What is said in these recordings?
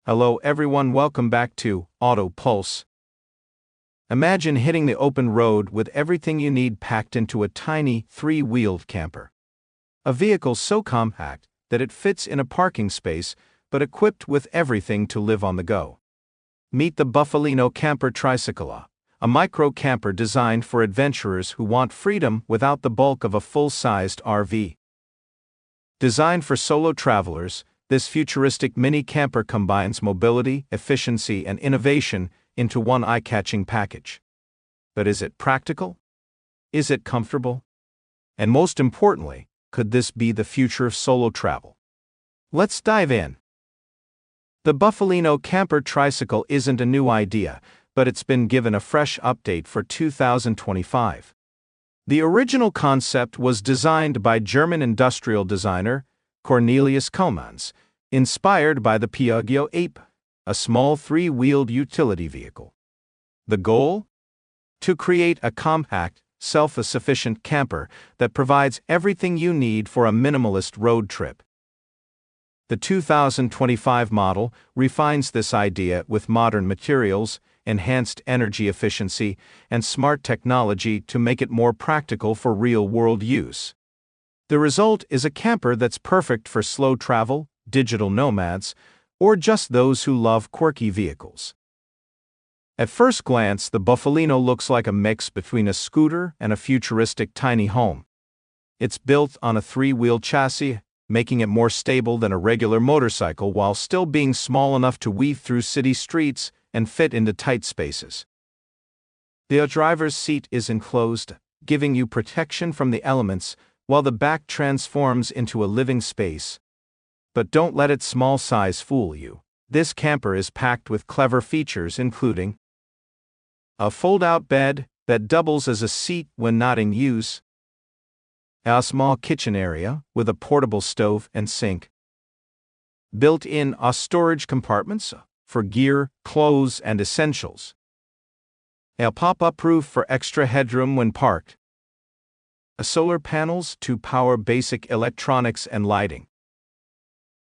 Hello everyone, welcome back to Auto Pulse. Imagine hitting the open road with everything you need packed into a tiny, three-wheeled camper. A vehicle so compact that it fits in a parking space, but equipped with everything to live on the go. Meet the Buffalino Camper Tricycle, a micro camper designed for adventurers who want freedom without the bulk of a full-sized RV. Designed for solo travelers, this futuristic mini camper combines mobility, efficiency, and innovation into one eye-catching package. But is it practical? Is it comfortable? And most importantly, could this be the future of solo travel? Let's dive in. The Buffalino Camper Tricycle isn't a new idea, but it's been given a fresh update for 2025. The original concept was designed by German industrial designer Cornelius Kohlmanns, inspired by the Piaggio Ape, a small three-wheeled utility vehicle. The goal? To create a compact, self-sufficient camper that provides everything you need for a minimalist road trip. The 2025 model refines this idea with modern materials, enhanced energy efficiency, and smart technology to make it more practical for real-world use. The result is a camper that's perfect for slow travel, digital nomads, or just those who love quirky vehicles. At first glance, the Buffalino looks like a mix between a scooter and a futuristic tiny home. It's built on a three-wheel chassis, making it more stable than a regular motorcycle while still being small enough to weave through city streets and fit into tight spaces. The driver's seat is enclosed, giving you protection from the elements, while the back transforms into a living space. But don't let its small size fool you. This camper is packed with clever features including a fold-out bed that doubles as a seat when not in use, a small kitchen area with a portable stove and sink, built-in storage compartments for gear, clothes, and essentials, a pop-up roof for extra headroom when parked, solar panels to power basic electronics and lighting.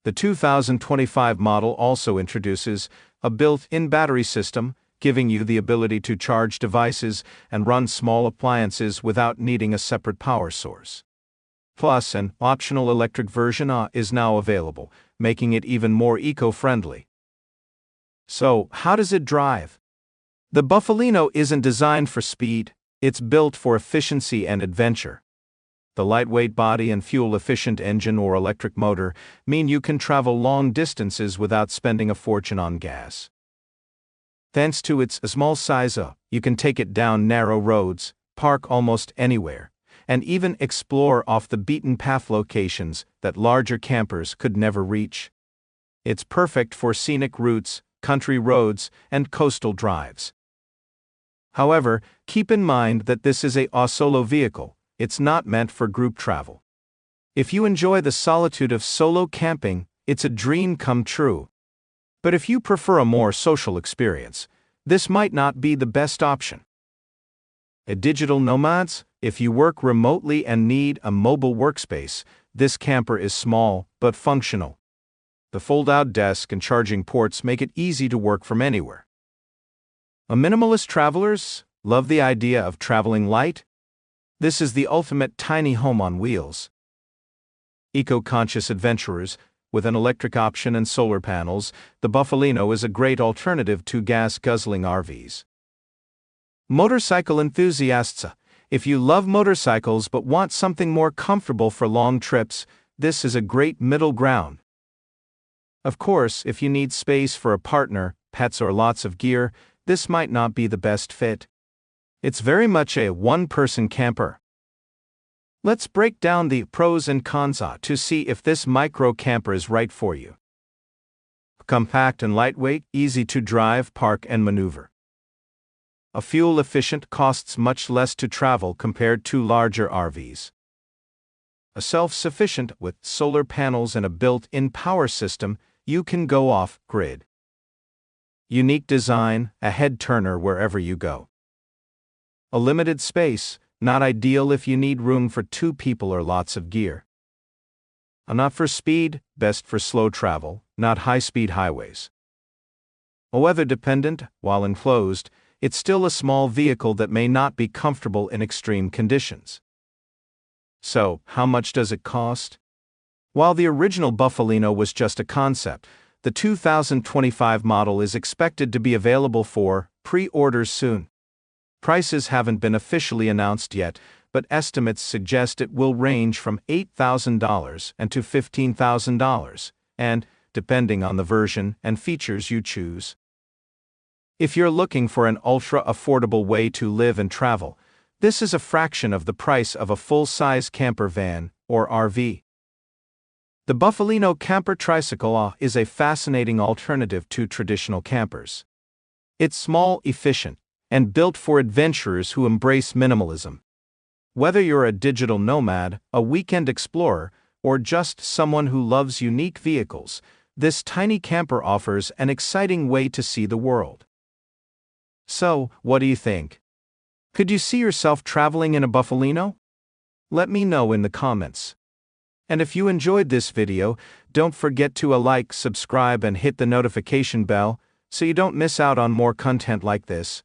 The 2025 model also introduces a built-in battery system, giving you the ability to charge devices and run small appliances without needing a separate power source. Plus, an optional electric version is now available, making it even more eco-friendly. So, how does it drive? The Buffalino isn't designed for speed, it's built for efficiency and adventure. The lightweight body and fuel-efficient engine or electric motor mean you can travel long distances without spending a fortune on gas. Thanks to its small size, you can take it down narrow roads, park almost anywhere, and even explore off-the-beaten-path locations that larger campers could never reach. It's perfect for scenic routes, country roads, and coastal drives. However, keep in mind that this is a solo vehicle. It's not meant for group travel. If you enjoy the solitude of solo camping, it's a dream come true. But if you prefer a more social experience, this might not be the best option. Digital nomads, if you work remotely and need a mobile workspace, this camper is small but functional. The fold-out desk and charging ports make it easy to work from anywhere. Minimalist travelers love the idea of traveling light. This is the ultimate tiny home on wheels. Eco-conscious adventurers, with an electric option and solar panels, the Buffalino is a great alternative to gas-guzzling RVs. Motorcycle enthusiasts, if you love motorcycles but want something more comfortable for long trips, this is a great middle ground. Of course, if you need space for a partner, pets, or lots of gear, this might not be the best fit. It's very much a one-person camper. Let's break down the pros and cons to see if this micro camper is right for you. Compact and lightweight, easy to drive, park, and maneuver. A fuel-efficient, costs much less to travel compared to larger RVs. A self-sufficient, with solar panels and a built-in power system, you can go off-grid. Unique design, a head-turner wherever you go. A limited space, not ideal if you need room for 2 people or lots of gear. Not for speed, best for slow travel, not high-speed highways. Weather dependent, while enclosed, it's still a small vehicle that may not be comfortable in extreme conditions. So, how much does it cost? While the original Buffalino was just a concept, the 2025 model is expected to be available for pre-orders soon. Prices haven't been officially announced yet, but estimates suggest it will range from $8,000 and to $15,000, and, depending on the version and features you choose. If you're looking for an ultra-affordable way to live and travel, this is a fraction of the price of a full-size camper van, or RV. The Buffalino Camper Tricycle is a fascinating alternative to traditional campers. It's small, efficient, and built for adventurers who embrace minimalism. Whether you're a digital nomad, a weekend explorer, or just someone who loves unique vehicles, this tiny camper offers an exciting way to see the world. So, what do you think? Could you see yourself traveling in a Buffalino? Let me know in the comments. And if you enjoyed this video, don't forget to like, subscribe, and hit the notification bell so you don't miss out on more content like this.